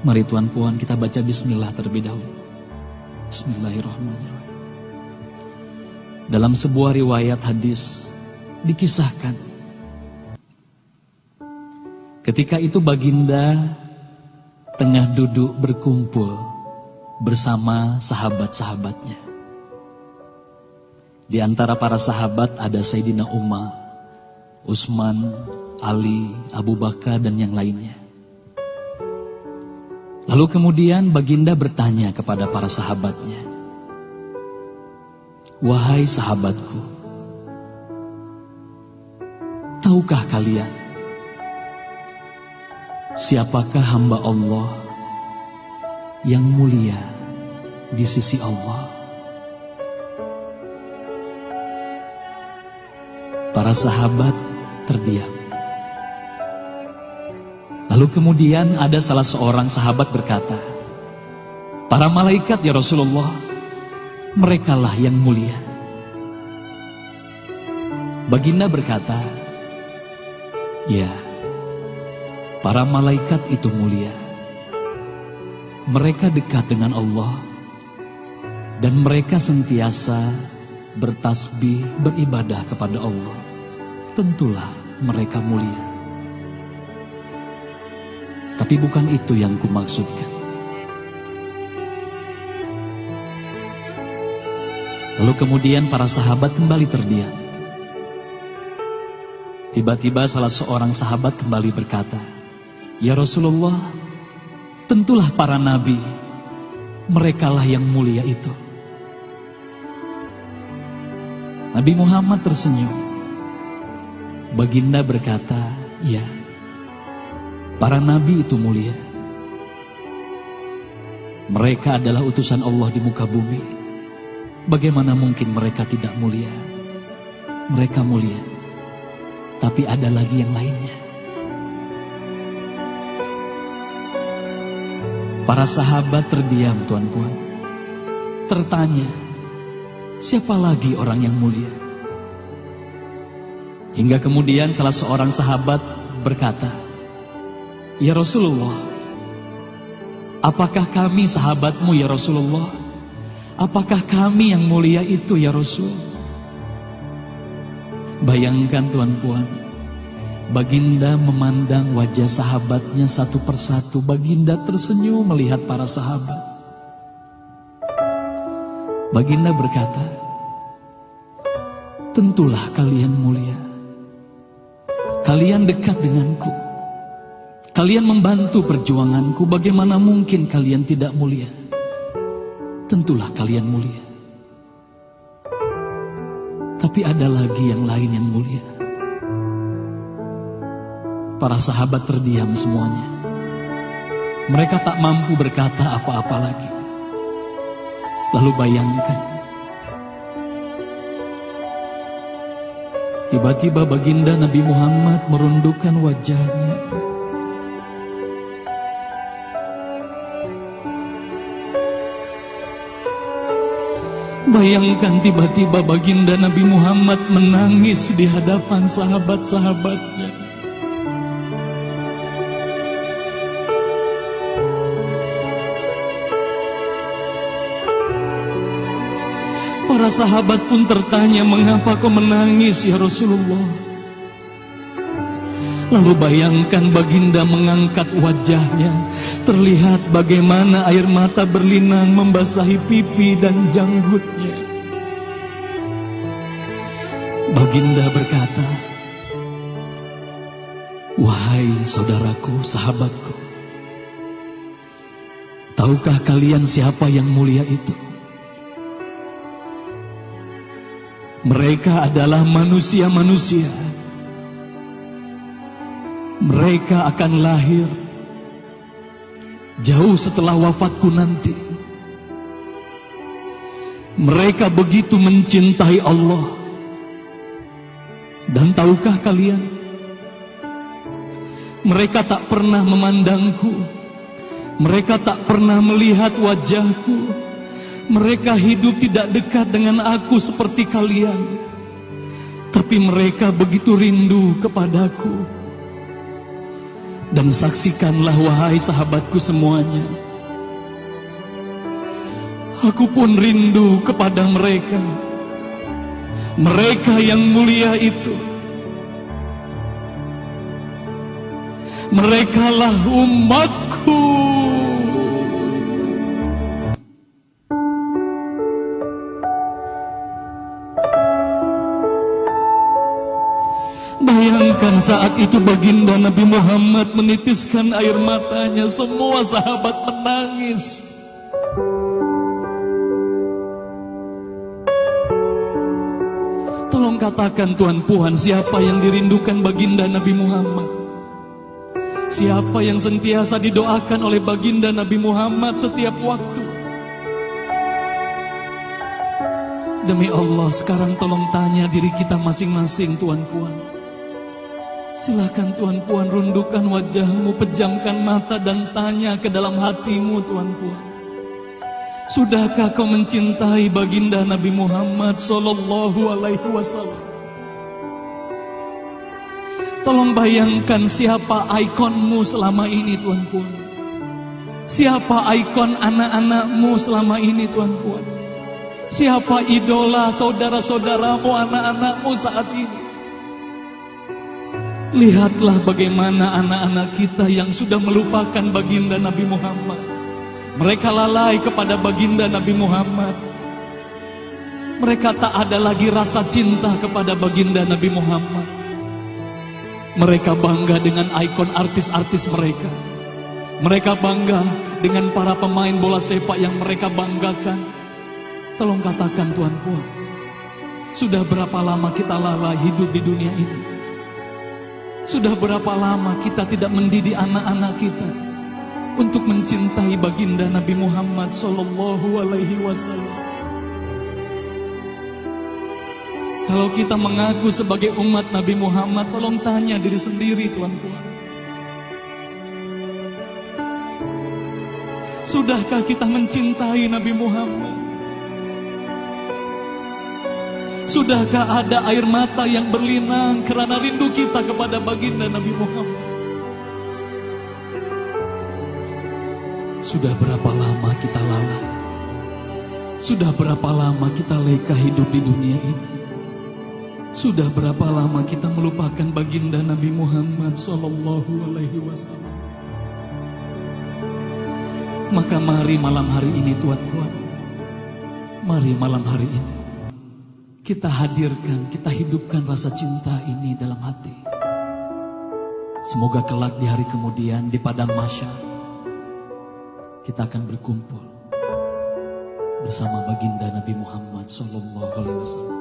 Mari Tuan Puan kita baca bismillah terlebih dahulu. Bismillahirrahmanirrahim. Dalam sebuah riwayat hadis dikisahkan, ketika itu baginda tengah duduk berkumpul bersama sahabat-sahabatnya. Di antara para sahabat ada Sayyidina Umar, Utsman, Ali, Abu Bakar dan yang lainnya. Lalu kemudian baginda bertanya kepada para sahabatnya, "Wahai sahabatku, tahukah kalian siapakah hamba Allah yang mulia di sisi Allah?" Para sahabat terdiam. Lalu kemudian ada salah seorang sahabat berkata, "Para malaikat ya Rasulullah, merekalah yang mulia." Baginda berkata, "Ya, para malaikat itu mulia. Mereka dekat dengan Allah dan mereka sentiasa bertasbih, beribadah kepada Allah. Tentulah mereka mulia. Tapi bukan itu yang kumaksudkan." Lalu kemudian para sahabat kembali terdiam. Tiba-tiba salah seorang sahabat kembali berkata, "Ya Rasulullah, tentulah para nabi, merekalah yang mulia itu." Nabi Muhammad tersenyum. Baginda berkata, "Ya, para nabi itu mulia. Mereka adalah utusan Allah di muka bumi. Bagaimana mungkin mereka tidak mulia? Mereka mulia. Tapi ada lagi yang lainnya." Para sahabat terdiam, Tuan Puan. Tertanya, siapa lagi orang yang mulia? Hingga kemudian salah seorang sahabat berkata, "Ya Rasulullah, apakah kami sahabatmu ya Rasulullah? Apakah kami yang mulia itu ya Rasul?" Bayangkan Tuan Puan, baginda memandang wajah sahabatnya satu persatu. Baginda tersenyum melihat para sahabat. Baginda berkata, "Tentulah kalian mulia. Kalian dekat denganku. Kalian membantu perjuanganku. Bagaimana mungkin kalian tidak mulia? Tentulah kalian mulia. Tapi ada lagi yang lain yang mulia." Para sahabat terdiam semuanya. Mereka tak mampu berkata apa-apa lagi. Lalu bayangkan, tiba-tiba baginda Nabi Muhammad merundukkan wajahnya. Bayangkan tiba-tiba baginda Nabi Muhammad menangis di hadapan sahabat-sahabatnya. Para sahabat pun tertanya, "Mengapa kau menangis ya Rasulullah?" Lalu bayangkan baginda mengangkat wajahnya. Terlihat bagaimana air mata berlinang membasahi pipi dan janggutnya. Baginda berkata, "Wahai saudaraku, sahabatku, tahukah kalian siapa yang mulia itu? Mereka adalah manusia-manusia. Mereka akan lahir jauh setelah wafatku nanti. Mereka begitu mencintai Allah. Dan tahukah kalian, mereka tak pernah memandangku. Mereka tak pernah melihat wajahku. Mereka hidup tidak dekat dengan aku seperti kalian. Tapi mereka begitu rindu kepadaku. Dan saksikanlah wahai sahabatku semuanya, aku pun rindu kepada mereka. Mereka yang mulia itu, merekalah umatku. Bayangkan saat itu baginda Nabi Muhammad menitiskan air matanya, semua sahabat menangis. Tolong katakan tuan-puan, siapa yang dirindukan baginda Nabi Muhammad? Siapa yang sentiasa didoakan oleh baginda Nabi Muhammad setiap waktu? Demi Allah, sekarang tolong tanya diri kita masing-masing, tuan-puan. Silakan tuan-puan, rundukkan wajahmu, pejamkan mata dan tanya ke dalam hatimu, tuan-puan. Sudahkah kau mencintai baginda Nabi Muhammad sallallahu alaihi wasallam? Tolong bayangkan siapa ikonmu selama ini, tuan-puan. Siapa ikon anak-anakmu selama ini, tuan-puan. Siapa idola saudara-saudaramu, anak-anakmu saat ini. Lihatlah bagaimana anak-anak kita yang sudah melupakan baginda Nabi Muhammad. Mereka lalai kepada baginda Nabi Muhammad. Mereka tak ada lagi rasa cinta kepada baginda Nabi Muhammad. Mereka bangga dengan ikon artis-artis mereka. Mereka bangga dengan para pemain bola sepak yang mereka banggakan. Tolong katakan tuan-puan, sudah berapa lama kita lalai hidup di dunia ini? Sudah berapa lama kita tidak mendidik anak-anak kita untuk mencintai baginda Nabi Muhammad sallallahu alaihi wasallam? Kalau kita mengaku sebagai umat Nabi Muhammad, tolong tanya diri sendiri, tuan-puan. Sudahkah kita mencintai Nabi Muhammad? Sudahkah ada air mata yang berlinang karena rindu kita kepada baginda Nabi Muhammad? Sudah berapa lama kita lalai? Sudah berapa lama kita leka hidup di dunia ini? Sudah berapa lama kita melupakan baginda Nabi Muhammad sallallahu alaihi wasallam? Maka mari malam hari ini, tuan-tuan, mari malam hari ini kita hadirkan, kita hidupkan rasa cinta ini dalam hati. Semoga kelak di hari kemudian di padang mahsyar kita akan berkumpul bersama baginda Nabi Muhammad sallallahu alaihi wasallam.